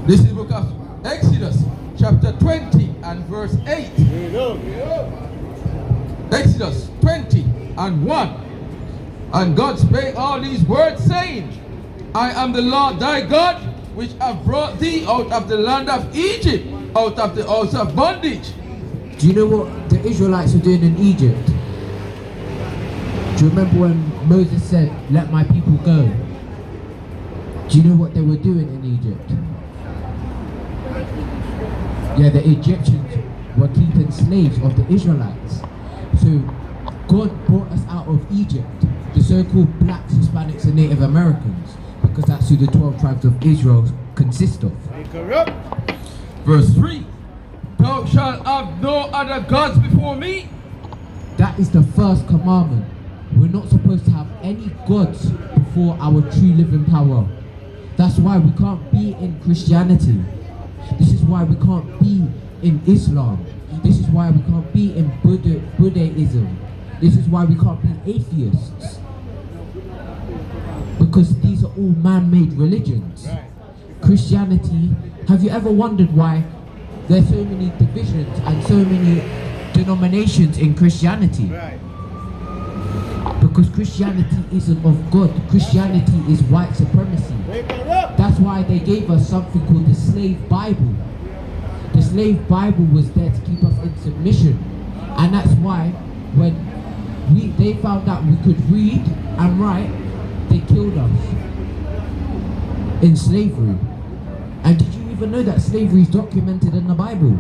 This is the book of Exodus, chapter 20 and verse 8. Exodus 20 and 1. And God spake all these words, saying, I am the Lord thy God, which have brought thee out of the land of Egypt, out of the house of bondage. Do you know what the Israelites were doing in Egypt? Do you remember when Moses said, let my people go? Do you know what they were doing in Egypt? Yeah, the Egyptians were keeping slaves of the Israelites. So God brought us out of Egypt, the so-called blacks, Hispanics and Native Americans, because that's who the 12 tribes of Israel consist of. Verse 3. Thou shalt have no other gods before me. That is the first commandment. We're not supposed to have any gods before our true living power. That's why we can't be in Christianity. This is why we can't be in Islam. This is why we can't be in Buddhism. This is why we can't be atheists. Because these are all man-made religions. Christianity, have you ever wondered why there's so many divisions and so many denominations in Christianity? Because Christianity isn't of God. Christianity is white supremacy. That's why they gave us something called the slave Bible. The slave Bible was there to keep us in submission. And that's why when they found out we could read and write, they killed us in slavery. And did you even know that slavery is documented in the Bible?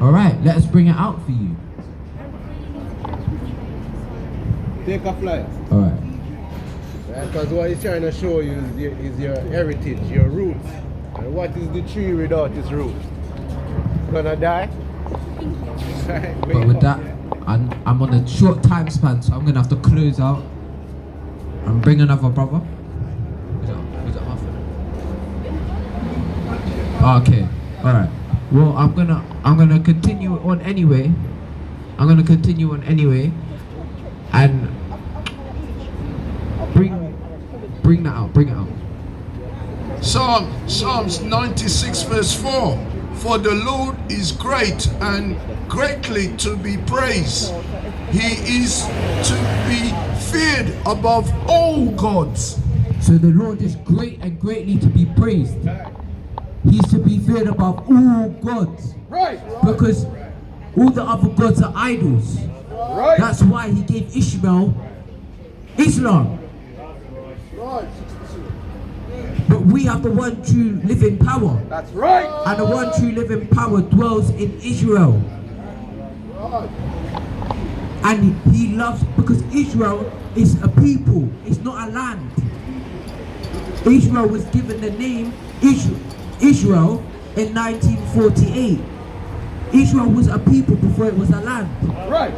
Alright, let us bring it out for you. Take a flight. Alright. Because what he's trying to show you is your heritage, your roots. And what is the tree without its roots? Gonna die? But with that, I'm on a short time span, so I'm gonna have to close out and bring another brother. Is it half an hour? Okay, alright. Well, I'm gonna continue on anyway. And bring it out. Psalms 96 verse 4. For the Lord is great and greatly to be praised. He is to be feared above all gods. So the Lord is great and greatly to be praised. He's to be feared above all gods. Right. Because all the other gods are idols. Right. That's why he gave Ishmael Islam. But we have the one true living power. That's right. And the one true living power dwells in Israel. And he loves, because Israel is a people, it's not a land. Israel was given the name Israel in 1948. Israel was a people before it was a land. Right.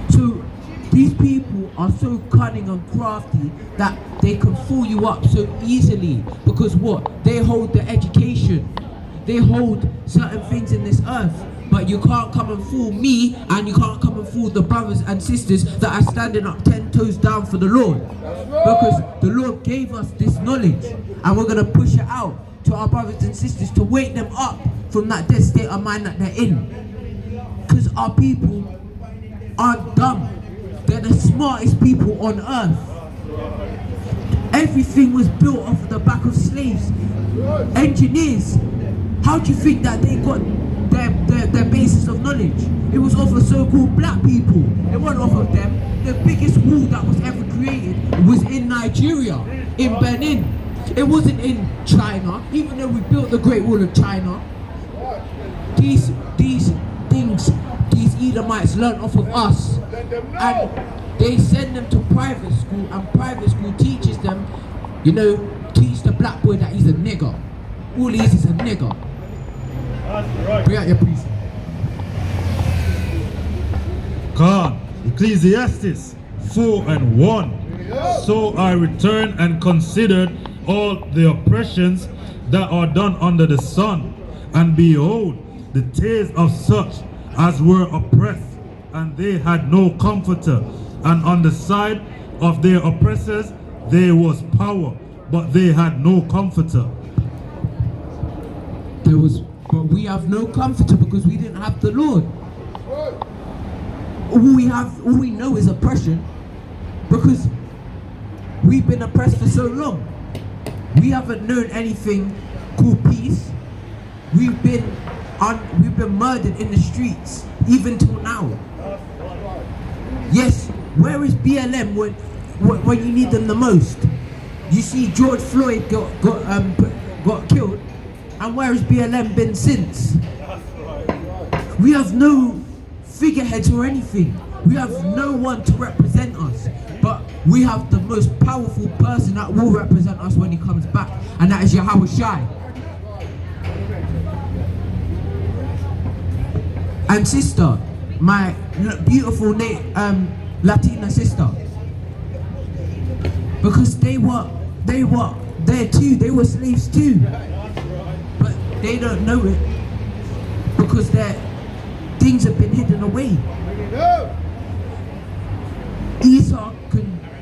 So these people are so cunning and crafty that they can fool you up so easily. Because what? They hold the education. They hold certain things in this earth. But you can't come and fool me, and you can't come and fool the brothers and sisters that are standing up 10 toes down for the Lord. Because the Lord gave us this knowledge, and we're going to push it out to our brothers and sisters to wake them up from that dead state of mind that they're in. Because our people aren't dumb. They're the smartest people on earth. Everything was built off the back of slaves. Engineers, how do you think that they got their basis of knowledge? It was off of so-called black people. It wasn't off of them. The biggest wall that was ever created was in Nigeria, in Benin. It wasn't in China, even though we built the Great Wall of China. These things, these Edomites learned off of us. And they send them to private school, and private school teaches them, teach the black boy that he's a nigger. All he is a nigger. Bring out your priest. God, Ecclesiastes 4:1. So I returned and considered all the oppressions that are done under the sun, and behold, the tears of such as were oppressed, and they had no comforter, and on the side of their oppressors there was power, but they had no comforter. But we have no comforter because we didn't have the Lord. All we know is oppression because we've been oppressed for so long. We haven't known anything called peace. We've been murdered in the streets even till now. Yes, where is BLM when you need them the most? You see George Floyd got killed, and where has BLM been since? We have no figureheads or anything. We have no one to represent us, but we have the most powerful person that will represent us when he comes back, and that is Yahawashi. And sister, my beautiful Latina sister, because they were there too, they were slaves too, but they don't know it because their things have been hidden away. Esau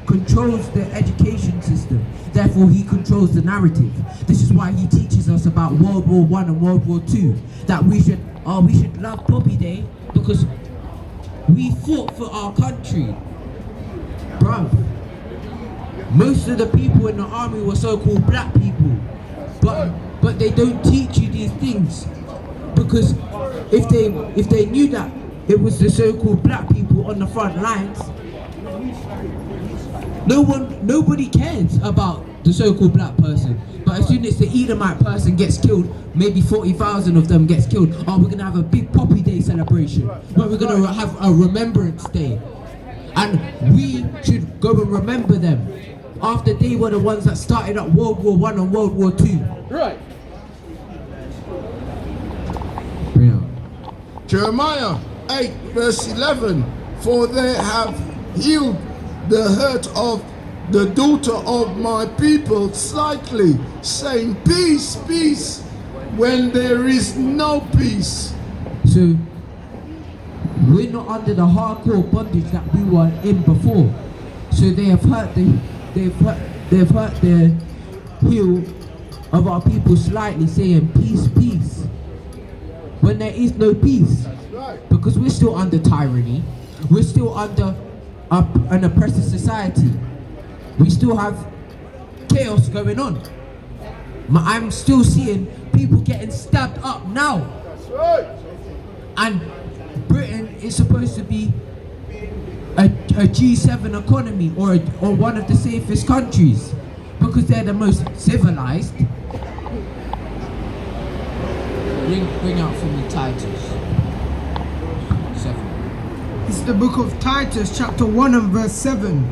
controls the education system, therefore he controls the narrative. This is why he teaches us about World War I and World War II, that we should love Poppy Day because we fought for our country. Bruv, most of the people in the army were so-called black people, but they don't teach you these things, because if they knew that it was the so-called black people on the front lines, nobody cares about the so-called black person. But as soon as the Edomite person gets killed, maybe 40,000 of them gets killed, we're gonna have a big Poppy Day celebration, where we're gonna have a remembrance day, and we should go and remember them after they were the ones that started up World War I and World War II. Right. Yeah. Jeremiah 8 verse 11, for they have healed the hurt of the daughter of my people slightly, saying peace, peace, when there is no peace. So we're not under the hardcore bondage that we were in before. So they have hurt the heel of our people slightly, saying peace, peace, when there is no peace, because we're still under tyranny. We're still under an oppressive society. We still have chaos going on. I'm still seeing people getting stabbed up now. And Britain is supposed to be a G7 economy or one of the safest countries because they're the most civilized. Bring out for me Titus 7. It's the book of Titus, chapter 1 and verse 7.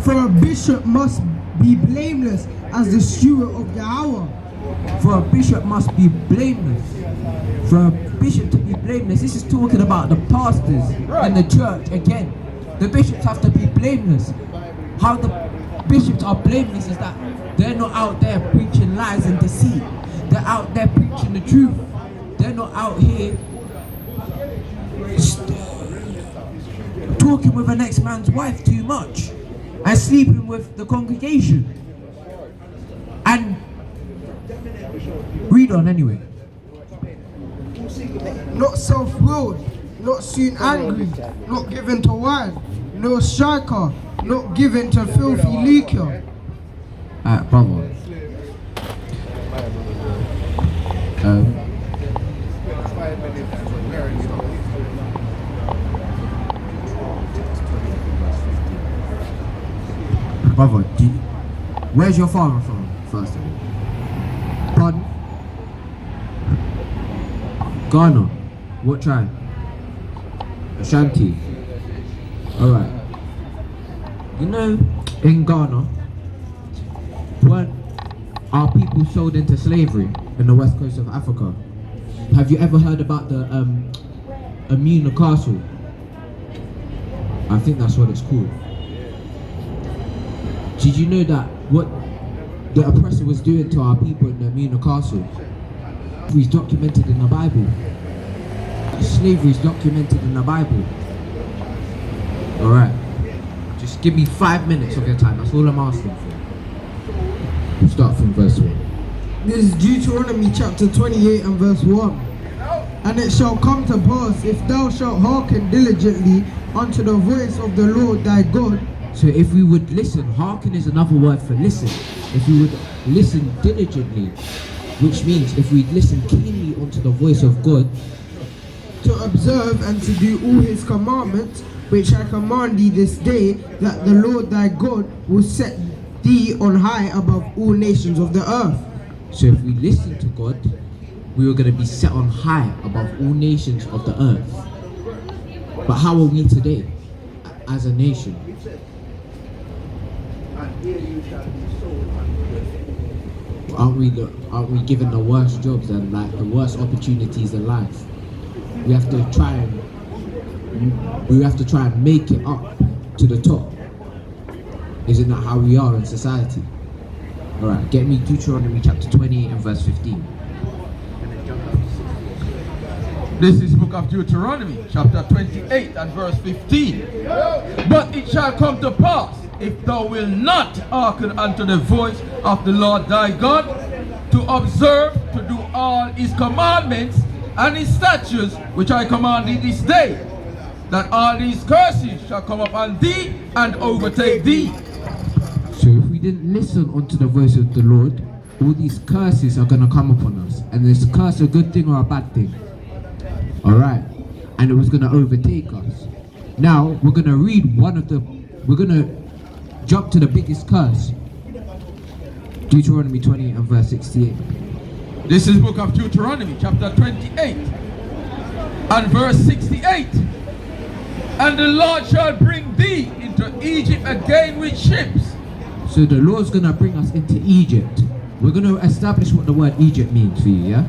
For a bishop must be blameless as the steward of Yahawah. For a bishop must be blameless. For a bishop to be blameless, this is talking about the pastors in the church again. The bishops have to be blameless. How the bishops are blameless is that they're not out there preaching lies and deceit. They're out there preaching the truth. They're not out here talking with the next man's wife too much and sleeping with the congregation. And read on anyway. Not self-willed, not soon angry, not given to wine, no striker, not given to filthy liquor. Brother. Brother, where's your father from, first of all? Pardon? Ghana. What tribe? Ashanti. Alright. You know, in Ghana, weren't our people sold into slavery in the west coast of Africa? Have you ever heard about the Amina Castle? I think that's what it's called. Did you know that what the oppressor was doing to our people in the Amina Castle? Slavery is documented in the Bible. Slavery is documented in the Bible. Alright. Just give me 5 minutes of your time. That's all I'm asking for. We'll start from verse 1. This is Deuteronomy chapter 28 and verse 1. And it shall come to pass, if thou shalt hearken diligently unto the voice of the Lord thy God. So if we would listen, hearken is another word for listen. If we would listen diligently, which means if we listen keenly unto the voice of God, to observe and to do all his commandments, which I command thee this day, that the Lord thy God will set thee on high above all nations of the earth. so if we listen to God, we are going to be set on high above all nations of the earth. But how are we today as a nation? Aren't we given the worst jobs and like the worst opportunities in life? We have to try and make it up to the top. Isn't that how we are in society? Alright, get me Deuteronomy chapter 28 and verse 15. This is book of Deuteronomy, chapter 28 and verse 15. But it shall come to pass, if thou wilt not hearken unto the voice of the Lord thy God, to observe, to do all his commandments and his statutes, which I command thee this day, that all these curses shall come upon thee and overtake thee. So if we didn't listen unto the voice of the Lord, all these curses are going to come upon us. And is a curse a good thing or a bad thing? Alright. And it was going to overtake us. Now, we're going to read we're going to jump to the biggest curse. Deuteronomy 28 and verse 68. This is book of Deuteronomy, chapter 28 and verse 68. And the Lord shall bring thee into Egypt again with ships. So the Lord's going to bring us into Egypt. We're going to establish what the word Egypt means for you, yeah?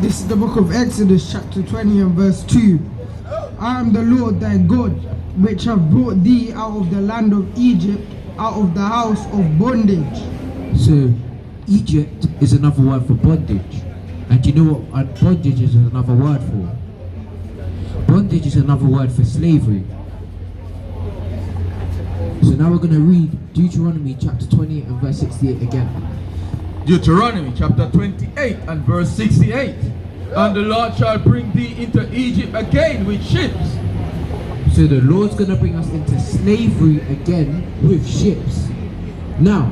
This is the book of Exodus chapter 20 and verse 2. I am the Lord thy God, which have brought thee out of the land of Egypt, out of the house of bondage. So Egypt is another word for bondage. And you know what bondage is another word for? Bondage is another word for slavery. So now we're going to read Deuteronomy chapter 28 and verse 68 again. Deuteronomy chapter 28 and verse 68. And the Lord shall bring thee into Egypt again with ships. So the Lord's going to bring us into slavery again with ships. Now,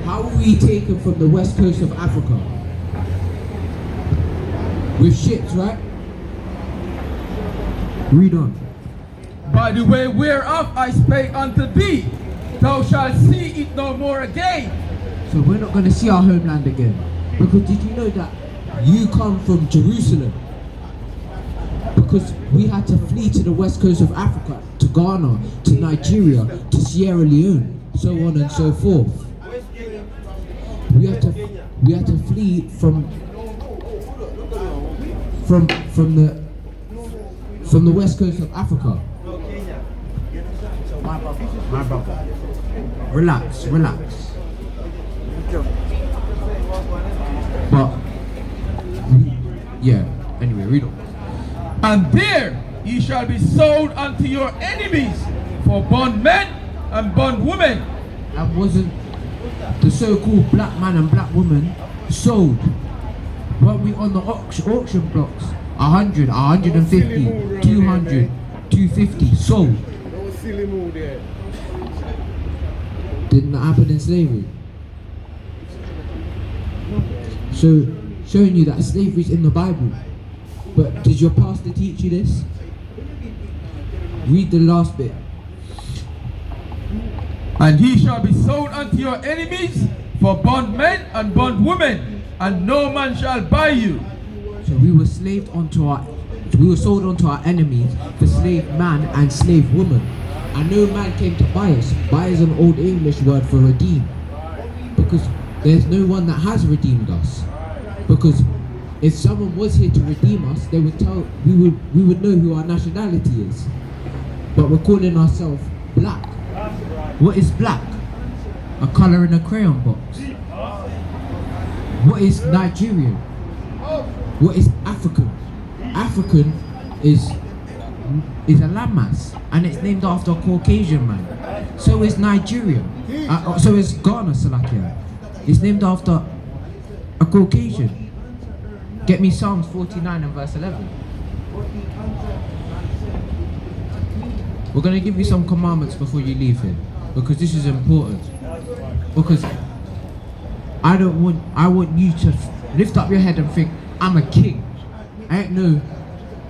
how are we taken from the west coast of Africa? With ships, right? Read on. By the way whereof I spake unto thee, thou shalt see it no more again. So we're not going to see our homeland again. Because did you know that you come from Jerusalem? Because we had to flee to the west coast of Africa, to Ghana, to Nigeria, to Sierra Leone, so on and so forth. We had to flee from the west coast of Africa. My brother. Relax. But yeah, anyway, read on. And there ye shall be sold unto your enemies for bondmen and bondwomen. And wasn't the so-called black man and black woman sold? Weren't we on the auction blocks? 100, 150, 200, 250 sold. No silly mood there. Didn't that happen in slavery? So, showing you that slavery is in the Bible. But did your pastor teach you this? Read the last bit. And ye shall be sold unto your enemies for bondmen and bondwomen, and no man shall buy you. So we were sold onto our enemies for slave man and slave woman. And no man came to buy us. Buy is an old English word for redeem. Because there's no one that has redeemed us. Because if someone was here to redeem us, they would we would know who our nationality is. But we're calling ourselves black. What is black? A colour in a crayon box. What is Nigerian? What is African? African is is a landmass, and it's named after a Caucasian man. So is Nigeria. So is Ghana, Salakia. It's named after a Caucasian. Get me Psalms 49 and verse 11. We're going to give you some commandments before you leave here, because this is important. Because I want you to lift up your head and think, I'm a king. I ain't no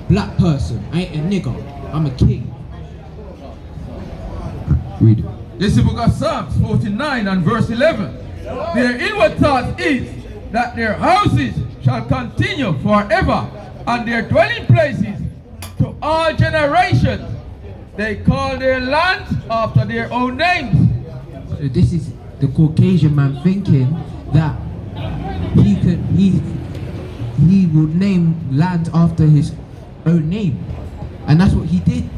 black person. I ain't a nigger. I'm a king. Read it. This is the book of Psalms 49 and verse 11. Their inward thought is that their houses shall continue forever, and their dwelling places to all generations. They call their lands after their own names. So this is the Caucasian man thinking that he will name lands after his own name, and that's what he did,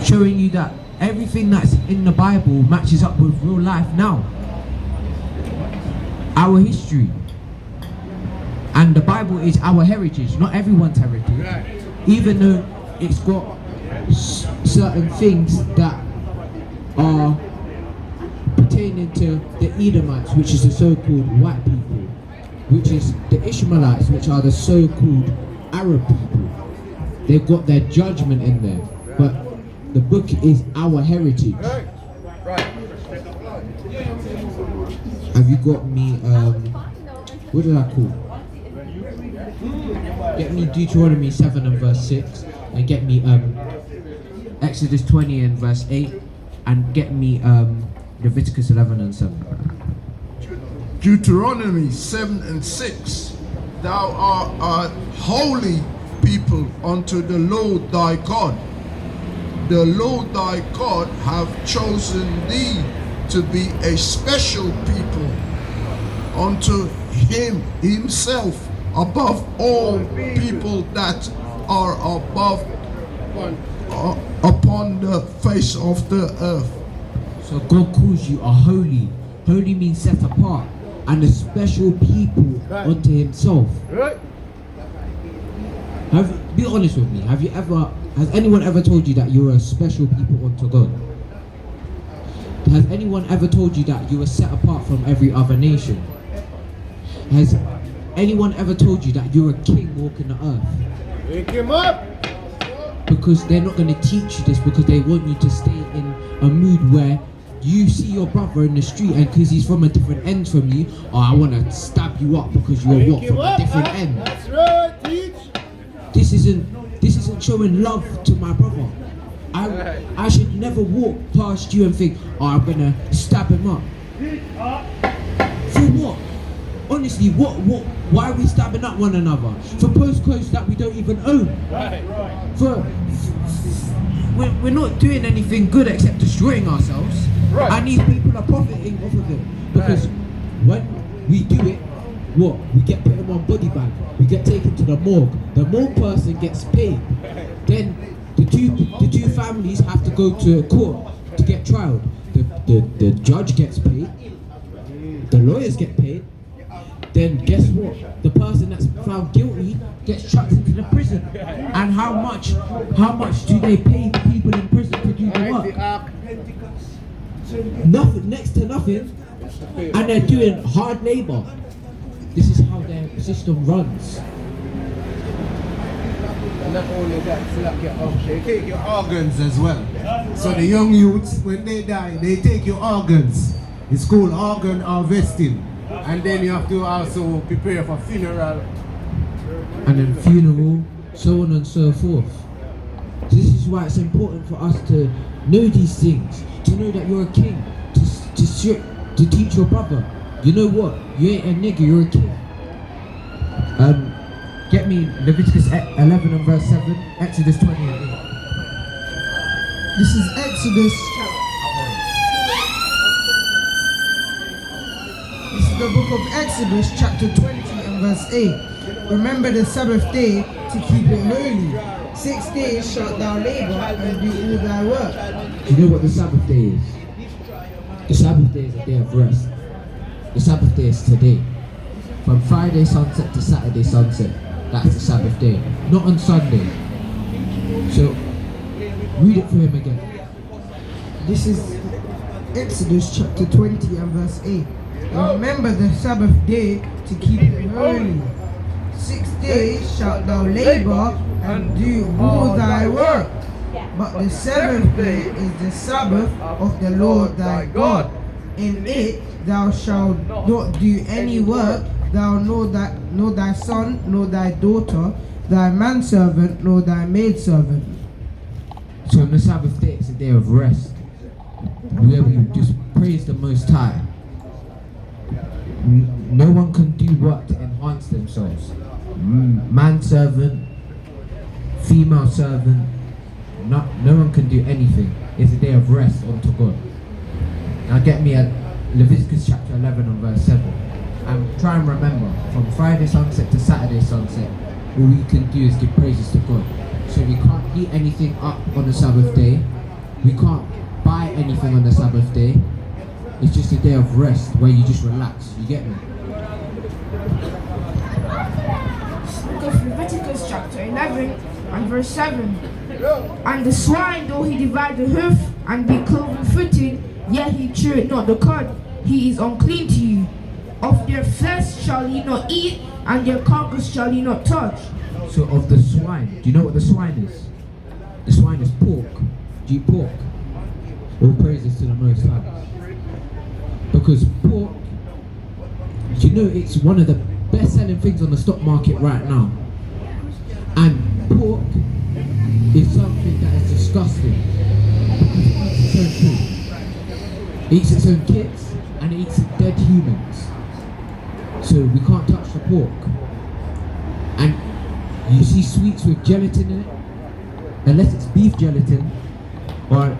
showing you that everything that's in the Bible matches up with real life now, our history. And the Bible is our heritage, not everyone's heritage, even though it's got certain things that are pertaining to the Edomites, which is the so-called white people, which is the Ishmaelites, which are the so-called Arab people. They've got their judgment in there, but the book is our heritage. Have you got me, what did I call? Get me Deuteronomy 7 and verse 6, and get me Exodus 20 and verse 8, and get me Leviticus 11 and 7. Deuteronomy 7 and 6. Thou art a holy people unto the Lord thy God. The Lord thy God hath chosen thee to be a special people unto him himself above all people that are upon the face of the earth. So God calls you a holy. Holy means set apart, and a special people unto himself. Be honest with me. Has anyone ever told you that you're a special people unto God? Has anyone ever told you that you are set apart from every other nation? Has anyone ever told you that you're a king walking the earth? Wake him up! Because they're not going to teach you this, because they want you to stay in a mood where you see your brother in the street, and because he's from a different end from you, I want to stab you up because you're what, from a different end. That's right, teach! This isn't showing love to my brother. I should never walk past you and think, I'm gonna stab him up. For what? Honestly, why are we stabbing up one another? For postcodes that we don't even own. We're not doing anything good except destroying ourselves. And these people are profiting off of it. Because when we do it, we get put in one body bag, we get taken to the morgue. The morgue person gets paid. Then the two families have to go to court to get trialed. The judge gets paid, the lawyers get paid. Then guess what? The person that's found guilty gets chucked into the prison. And how much do they pay the people in prison to do the work? Nothing, next to nothing. And they're doing hard labor. This is how their system runs. Not only that, they take your organs as well. So the young youths, when they die, they take your organs. It's called organ harvesting. And then you have to also prepare for funeral. And then funeral, so on and so forth. This is why it's important for us to know these things. To know that you're a king. To teach your brother. You know what? You ain't a nigger, you're a king. Get me Leviticus 11 and verse 7, Exodus 20 and 8. This is Exodus. This is the book of Exodus, chapter 20 and verse 8. Remember the Sabbath day to keep it holy. 6 days shalt thou labor and do all thy work. Do you know what the Sabbath day is? The Sabbath day is a day of rest. The Sabbath day is today. From Friday sunset to Saturday sunset. That's the Sabbath day, not on Sunday. So read it for him again. This is Exodus chapter 20 and verse 8. Remember the Sabbath day to keep it holy. 6 days shalt thou labor and do all thy work. But the seventh day is the Sabbath of the Lord thy God. In it thou shalt not do any work, thou nor thy son, nor thy daughter, thy manservant, nor thy maidservant. So on the Sabbath day, it's a day of rest, where we just praise the Most High. No one can do work to enhance themselves. Manservant, female servant, no one can do anything. It's a day of rest unto God. Now get me at Leviticus chapter 11 and verse 7. And try and remember, from Friday sunset to Saturday sunset, all we can do is give praises to God. So we can't heat anything up on the Sabbath day. We can't buy anything on the Sabbath day. It's just a day of rest where you just relax. You get me? Book of Leviticus chapter 11 and verse 7. And the swine, though he divide the hoof and be cloven footed, yet he cheweth not the cud, he is unclean to you. Of their flesh shall ye not eat, and their carcass shall ye not touch. So of the swine, do you know what the swine is? The swine is pork. Do you eat pork? All praises to the Most High. Because pork, do you know it's one of the best selling things on the stock market right now? And pork is something that is disgusting. It eats its own kids and it eats dead humans. So we can't touch the pork. And you see sweets with gelatin in it, unless it's beef gelatin, or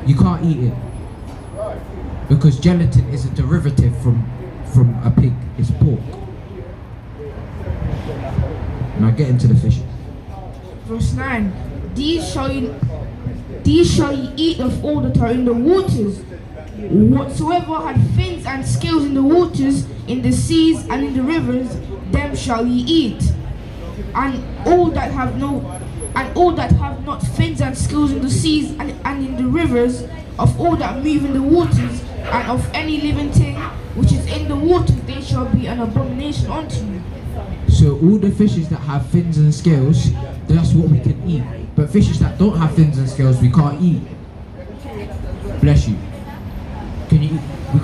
you can't eat it. Because gelatin is a derivative from a pig, it's pork. Now get into the fish. Verse 9. These shall ye eat of all that are in the waters. Whatsoever had fins and scales in the waters, in the seas and in the rivers, them shall ye eat. And all that have not fins and scales in the seas and in the rivers, of all that move in the waters, and of any living thing which is in the water, they shall be an abomination unto you. So all the fishes that have fins and scales, that's what we can eat. But fishes that don't have fins and scales, we can't eat. Bless you. Can you eat? We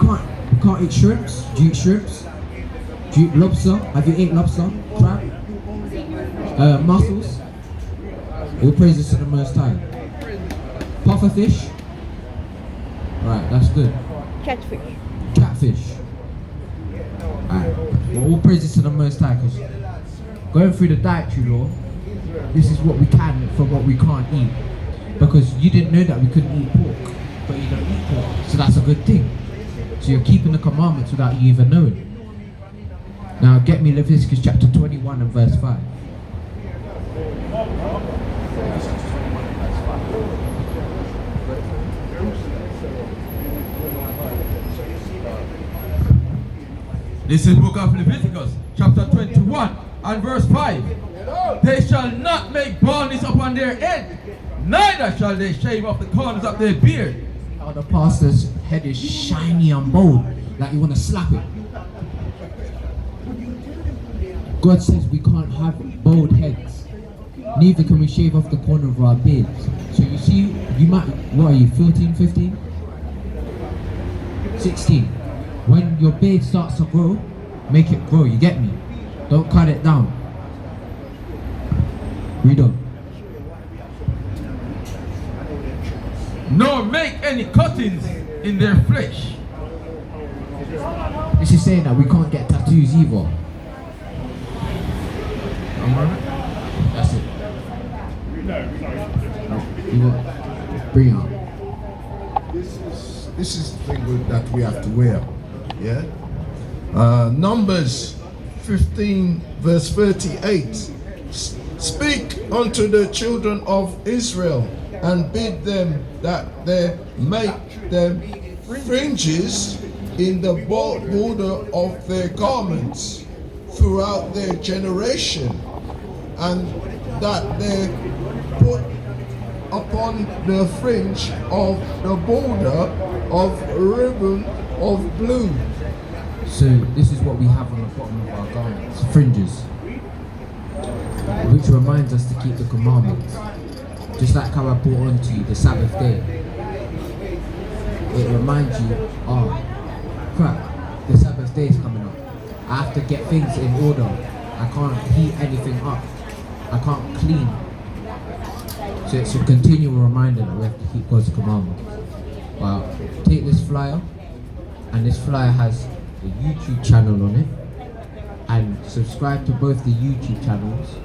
can't eat shrimps. Do you eat shrimps? Do you eat lobster? Have you ate lobster? Crab? Mussels? All praises to the Most High. Puffer fish? Right, that's good. Catfish. Alright. Well, all praises to the Most High, because going through the dietary law, this is what we can for what we can't eat. Because you didn't know that we couldn't eat pork, but you don't eat pork, so that's a good thing. So you're keeping the commandments without you even knowing. Now get me Leviticus chapter 21 and verse 5. This is book of Leviticus, chapter 21 and verse 5. They shall not make baldness upon their head, neither shall they shave off the corners of their beard. Oh, the pastor's head is shiny and bold, like you want to slap it. God says we can't have bald heads, neither can we shave off the corner of our beards. So you see, you might, what are you, 14, 15? 16. When your beard starts to grow, make it grow, you get me? Don't cut it down. Read on. Nor make any cuttings in their flesh. This is saying that we can't get tattoos either. That's it. You know, bring it up. This is the thing that we have to wear. Yeah. Numbers 15 verse 38. Speak unto the children of Israel and bid them that they make them fringes in the border of their garments throughout their generation, and that they put upon the fringe of the border of ribbon of blue. So this is what we have on the bottom of our garments, fringes, which reminds us to keep the commandments. Just like how I brought on to you the Sabbath day. It reminds you, oh crap, the Sabbath day is coming up. I have to get things in order. I can't heat anything up. I can't clean. So it's a continual reminder that we have to keep God's commandments. Well, take this flyer, and this flyer has a YouTube channel on it, and subscribe to both the YouTube channels,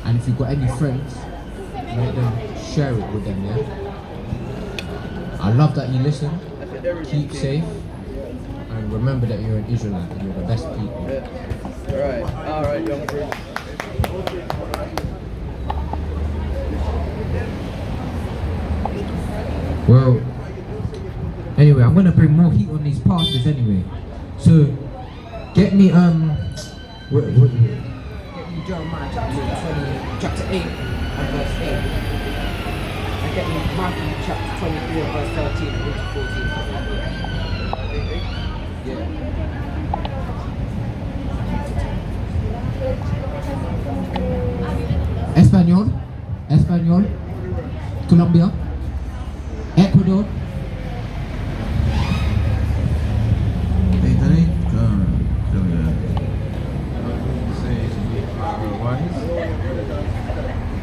and if you've got any friends, let them share it with them, yeah? I love that you listen, keep safe, and remember that you're an Israelite and you're the best people. Alright, young friend. Well, anyway, I'm gonna bring more heat on these pastors anyway. So, get me get me Jeremiah chapter 8 and verse 8. And get me Matthew chapter 23 and verse 13 and into 14. Yeah. Español, Colombia, Ecuador.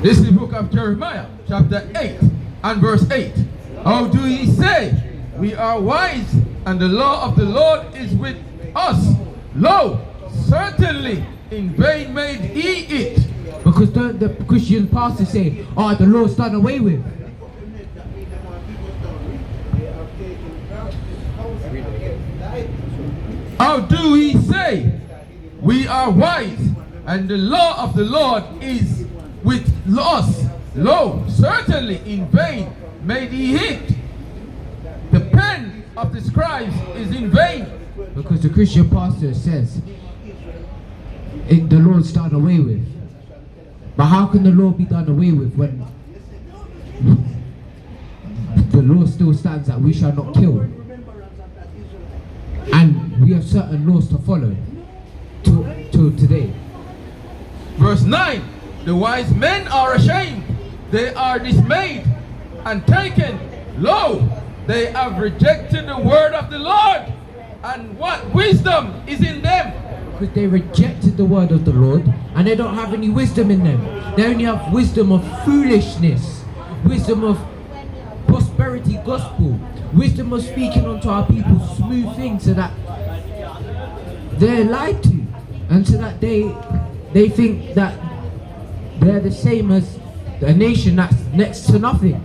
This is the book of Jeremiah, chapter 8 and verse 8. How do ye say, we are wise, and the law of the Lord is with us? Lo, certainly in vain made ye it. Because the Christian pastors say, oh, the law's done away with. How do ye say, we are wise, and the law of the Lord is with us? Lo, certainly in vain made ye it. The pen of the scribes is in vain. Because the Christian pastor says, the law's done away with. But how can the law be done away with when the law still stands that we shall not kill? And we have certain laws to follow till today. Verse 9, the wise men are ashamed, they are dismayed and taken. Lo, they have rejected the word of the Lord, and what wisdom is in them? Because they rejected the word of the Lord, and they don't have any wisdom in them. They only have wisdom of foolishness, wisdom of prosperity gospel, wisdom of speaking unto our people smooth things so that they're lied to, and so that they think that they're the same as a nation that's next to nothing,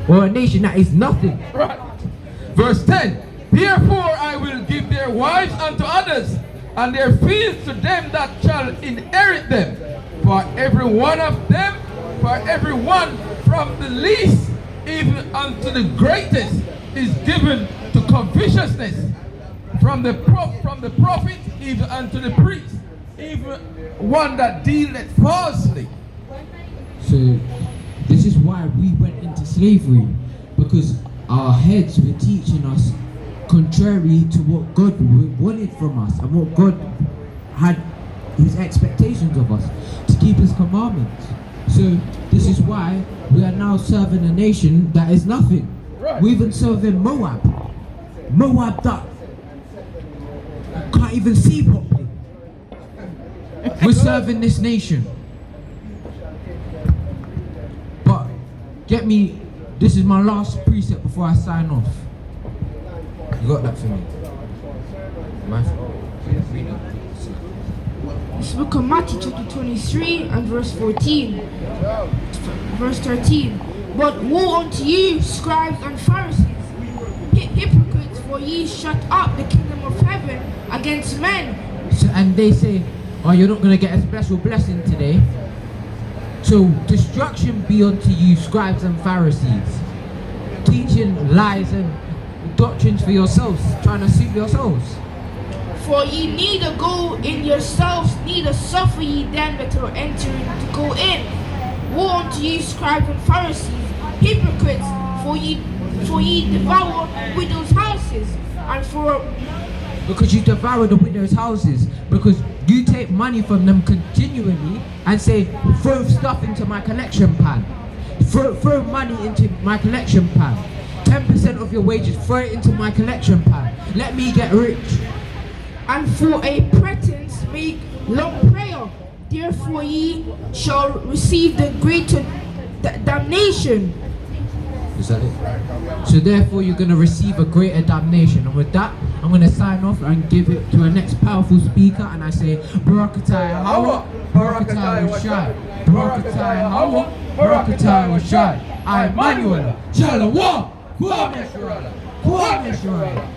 or a nation that is nothing. Right. Verse 10, therefore I will give their wives unto others, and their fields to them that shall inherit them. For every one of them, for every one from the least even unto the greatest is given to covetousness. From the prophet even unto the priest, even one that dealeth falsely. So this is why we went into slavery, because our heads were teaching us contrary to what God wanted from us and what God had his expectations of us, to keep his commandments. So this is why we are now serving a nation that is nothing. Right. We're even serving Moab that can't even see properly. We're serving this nation. But get me, this is my last precept before I sign off. You got that for me? This book of Matthew chapter 23 and verse 14. Verse 13. But woe unto you, scribes and Pharisees, hypocrites, for ye shut up the kingdom of heaven against men. So, and they say, oh, you're not going to get a special blessing today. So destruction be unto you, scribes and Pharisees, teaching lies and doctrines for yourselves, trying to suit yourselves. For ye neither go in yourselves, neither suffer ye them that are entering to go in. Woe unto you, scribes and Pharisees, hypocrites! For ye devour widows' houses, and because you devour the widows' houses, because you take money from them continually and say, throw stuff into my collection pan. Throw money into my collection pan. 10% of your wages, throw it into my collection pan. Let me get rich. And for a pretense make long prayer. Therefore ye shall receive the greater damnation. Is that it? So therefore you're going to receive a greater damnation. And with that, I'm going to sign off and give it to a next powerful speaker. And I say, Barakatai Yahawah, Barakatai Yahawah, Barakatai Yahawah, Barakatai Yahawah. I, Emmanuel, Yahawah, Yasharahla, Yahawah.